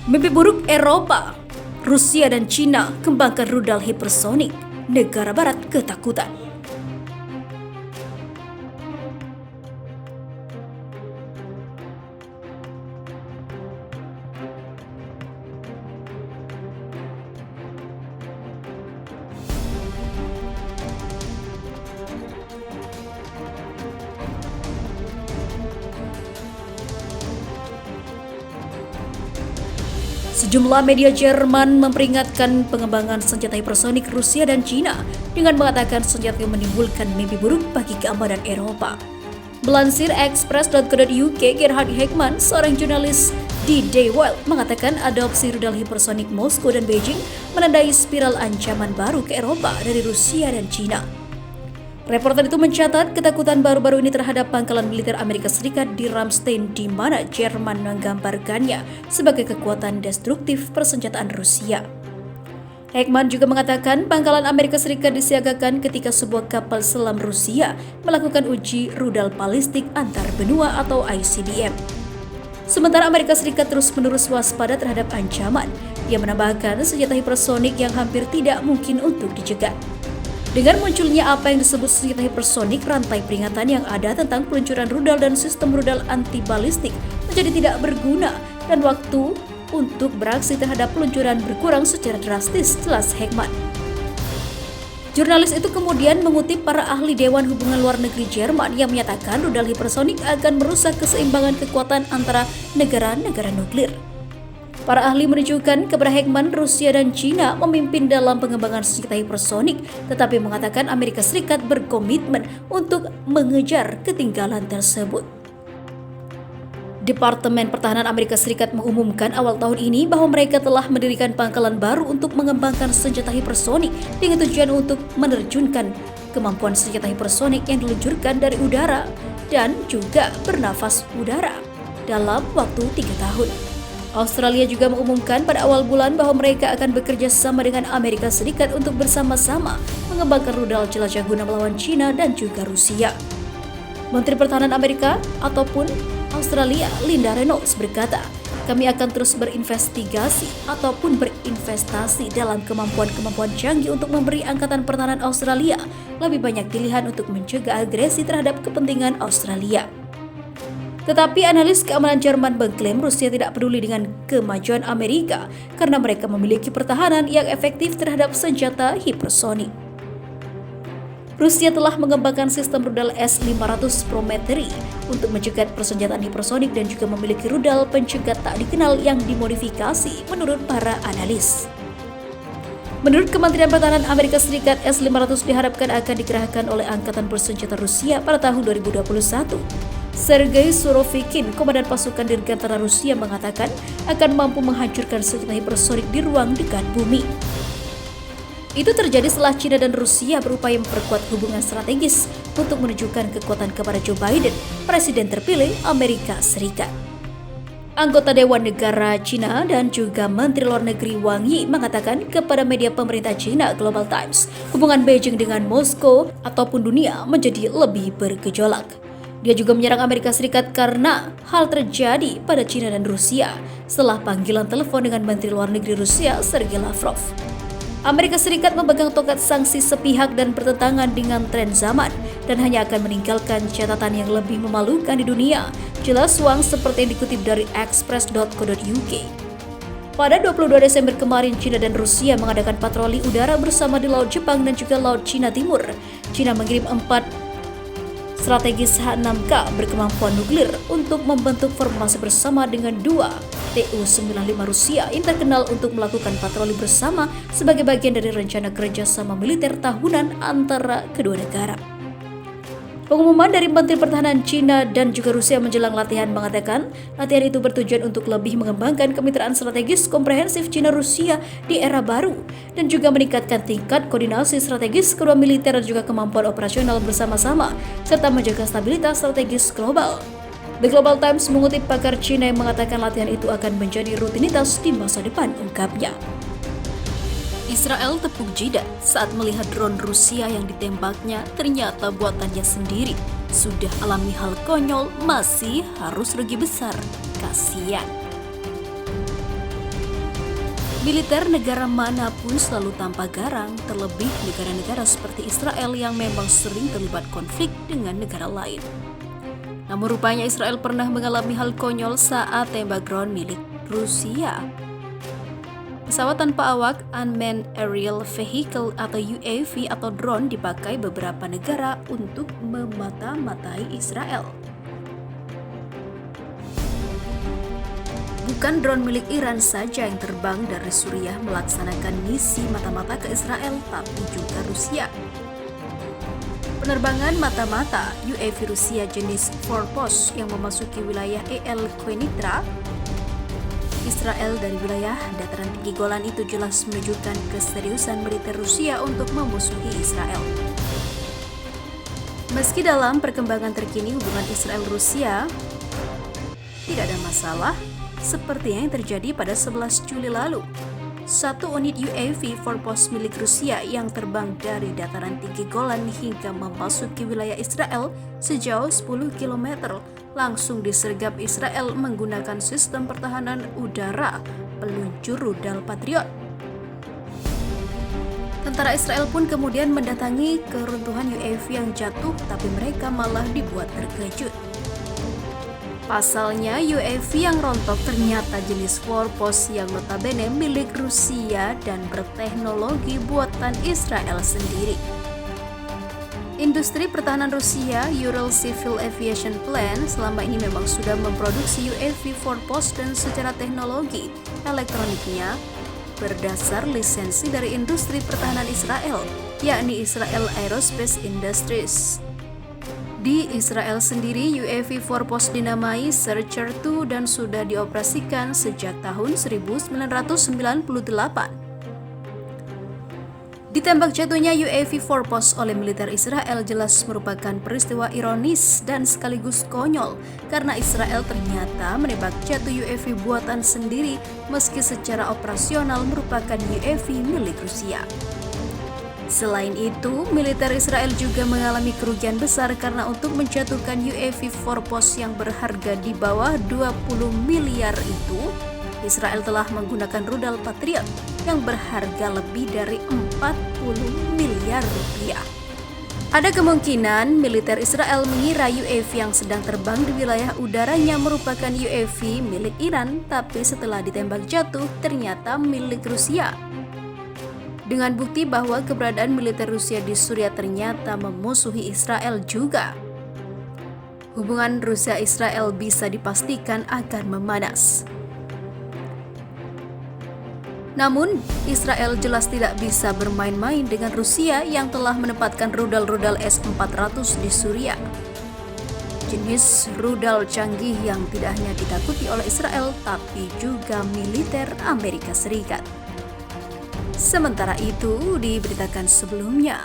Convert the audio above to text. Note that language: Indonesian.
Mimpi buruk Eropa, Rusia dan Cina kembangkan rudal hipersonik, negara barat ketakutan. Sejumlah media Jerman memperingatkan pengembangan senjata hipersonik Rusia dan Cina dengan mengatakan senjata yang menimbulkan mimpi buruk bagi keamanan Eropa. Melansir Express.co.uk, Gerhard Heckmann, seorang jurnalis di Die Welt, mengatakan adopsi rudal hipersonik Moskow dan Beijing menandai spiral ancaman baru ke Eropa dari Rusia dan Cina. Reporter itu mencatat ketakutan baru-baru ini terhadap pangkalan militer Amerika Serikat di Ramstein, di mana Jerman menggambarkannya sebagai kekuatan destruktif persenjataan Rusia. Heckmann juga mengatakan pangkalan Amerika Serikat disiagakan ketika sebuah kapal selam Rusia melakukan uji rudal balistik antar benua atau ICBM. Sementara Amerika Serikat terus-menerus waspada terhadap ancaman, ia menambahkan senjata hipersonik yang hampir tidak mungkin untuk dicegah. Dengan munculnya apa yang disebut senjata hipersonik, rantai peringatan yang ada tentang peluncuran rudal dan sistem rudal anti-balistik menjadi tidak berguna dan waktu untuk beraksi terhadap peluncuran berkurang secara drastis, jelas Heckmann. Jurnalis itu kemudian mengutip para ahli Dewan Hubungan Luar Negeri Jerman yang menyatakan rudal hipersonik akan merusak keseimbangan kekuatan antara negara-negara nuklir. Para ahli menunjukkan kepada Heckmann, Rusia dan Cina memimpin dalam pengembangan senjata hipersonik, tetapi mengatakan Amerika Serikat berkomitmen untuk mengejar ketinggalan tersebut. Departemen Pertahanan Amerika Serikat mengumumkan awal tahun ini bahwa mereka telah mendirikan pangkalan baru untuk mengembangkan senjata hipersonik dengan tujuan untuk menerjunkan kemampuan senjata hipersonik yang diluncurkan dari udara dan juga bernafas udara dalam waktu 3 tahun. Australia juga mengumumkan pada awal bulan bahwa mereka akan bekerja sama dengan Amerika Serikat untuk bersama-sama mengembangkan rudal jelajah guna melawan Cina dan juga Rusia. Menteri Pertahanan Amerika ataupun Australia, Linda Reynolds, berkata, "Kami akan terus berinvestasi ataupun berinvestasi dalam kemampuan-kemampuan canggih untuk memberi Angkatan Pertahanan Australia lebih banyak pilihan untuk mencegah agresi terhadap kepentingan Australia." Tetapi analis keamanan Jerman mengklaim Rusia tidak peduli dengan kemajuan Amerika karena mereka memiliki pertahanan yang efektif terhadap senjata hipersonik. Rusia telah mengembangkan sistem rudal S-500 Prometei untuk mencegat persenjataan hipersonik dan juga memiliki rudal pencegat tak dikenal yang dimodifikasi menurut para analis. Menurut Kementerian Pertahanan Amerika Serikat, S-500 diharapkan akan dikerahkan oleh Angkatan Bersenjata Rusia pada tahun 2021. Sergei Surovikin, komandan pasukan dirgantara Rusia, mengatakan akan mampu menghancurkan senjata hipersonik di ruang dekat bumi. Itu terjadi setelah China dan Rusia berupaya memperkuat hubungan strategis untuk menunjukkan kekuatan kepada Joe Biden, presiden terpilih Amerika Serikat. Anggota Dewan Negara China dan juga Menteri Luar Negeri Wang Yi mengatakan kepada media pemerintah China Global Times, hubungan Beijing dengan Moskow ataupun dunia menjadi lebih bergejolak. Dia juga menyerang Amerika Serikat karena hal terjadi pada China dan Rusia setelah panggilan telepon dengan Menteri Luar Negeri Rusia Sergei Lavrov. Amerika Serikat memegang tongkat sanksi sepihak dan bertentangan dengan tren zaman dan hanya akan meninggalkan catatan yang lebih memalukan di dunia, jelas Wang seperti yang dikutip dari Express.co.uk. Pada 22 Desember kemarin, China dan Rusia mengadakan patroli udara bersama di Laut Jepang dan juga Laut Cina Timur. China mengirim 4 strategis H-6K berkemampuan nuklir untuk membentuk formasi bersama dengan 2 Tu-95 Rusia yang terkenal untuk melakukan patroli bersama sebagai bagian dari rencana kerjasama militer tahunan antara kedua negara. Pengumuman dari Menteri Pertahanan China dan juga Rusia menjelang latihan mengatakan latihan itu bertujuan untuk lebih mengembangkan kemitraan strategis komprehensif China-Rusia di era baru dan juga meningkatkan tingkat koordinasi strategis kedua militer dan juga kemampuan operasional bersama-sama serta menjaga stabilitas strategis global. The Global Times mengutip pakar China yang mengatakan latihan itu akan menjadi rutinitas di masa depan, ungkapnya. Israel tepuk jidat saat melihat drone Rusia yang ditembaknya ternyata buatannya sendiri. Sudah alami hal konyol, masih harus rugi besar. Kasian. Militer negara manapun selalu tanpa garang, terlebih negara-negara seperti Israel yang memang sering terlibat konflik dengan negara lain. Namun rupanya Israel pernah mengalami hal konyol saat tembak drone milik Rusia. Pesawat tanpa awak Unmanned Aerial Vehicle atau UAV atau drone dipakai beberapa negara untuk memata-matai Israel. Bukan drone milik Iran saja yang terbang dari Suriah melaksanakan misi mata-mata ke Israel, tapi juga Rusia. Penerbangan mata-mata UAV Rusia jenis Forpos yang memasuki wilayah El Quneitra, Israel dari wilayah dataran tinggi Golan itu jelas menunjukkan keseriusan militer Rusia untuk memusuhi Israel. Meski dalam perkembangan terkini hubungan Israel-Rusia tidak ada masalah, seperti yang terjadi pada 11 Juli lalu. Satu unit UAV Forpos milik Rusia yang terbang dari dataran tinggi Golan hingga memasuki wilayah Israel sejauh 10 km langsung disergap Israel menggunakan sistem pertahanan udara peluncur rudal Patriot. Tentara Israel pun kemudian mendatangi keruntuhan UAV yang jatuh, tapi mereka malah dibuat terkejut. Pasalnya, UAV yang rontok ternyata jenis Forpos yang notabene milik Rusia dan berteknologi buatan Israel sendiri. Industri pertahanan Rusia, Ural Civil Aviation Plan, selama ini memang sudah memproduksi UAV Forpos dan secara teknologi elektroniknya berdasar lisensi dari industri pertahanan Israel, yakni Israel Aerospace Industries. Di Israel sendiri, UAV Forpos dinamai Searcher 2 dan sudah dioperasikan sejak tahun 1998. Ditembak jatuhnya UAV Forpos oleh militer Israel jelas merupakan peristiwa ironis dan sekaligus konyol karena Israel ternyata menembak jatuh UAV buatan sendiri meski secara operasional merupakan UAV milik Rusia. Selain itu, militer Israel juga mengalami kerugian besar karena untuk menjatuhkan UAV Forpos yang berharga di bawah 20 miliar itu, Israel telah menggunakan rudal Patriot yang berharga lebih dari 40 miliar rupiah. Ada kemungkinan militer Israel mengira UAV yang sedang terbang di wilayah udaranya merupakan UAV milik Iran, tapi setelah ditembak jatuh ternyata milik Rusia. Dengan bukti bahwa keberadaan militer Rusia di Suriah ternyata memusuhi Israel juga. Hubungan Rusia-Israel bisa dipastikan akan memanas. Namun, Israel jelas tidak bisa bermain-main dengan Rusia yang telah menempatkan rudal-rudal S-400 di Suriah. Jenis rudal canggih yang tidak hanya ditakuti oleh Israel, tapi juga militer Amerika Serikat. Sementara itu, diberitakan sebelumnya,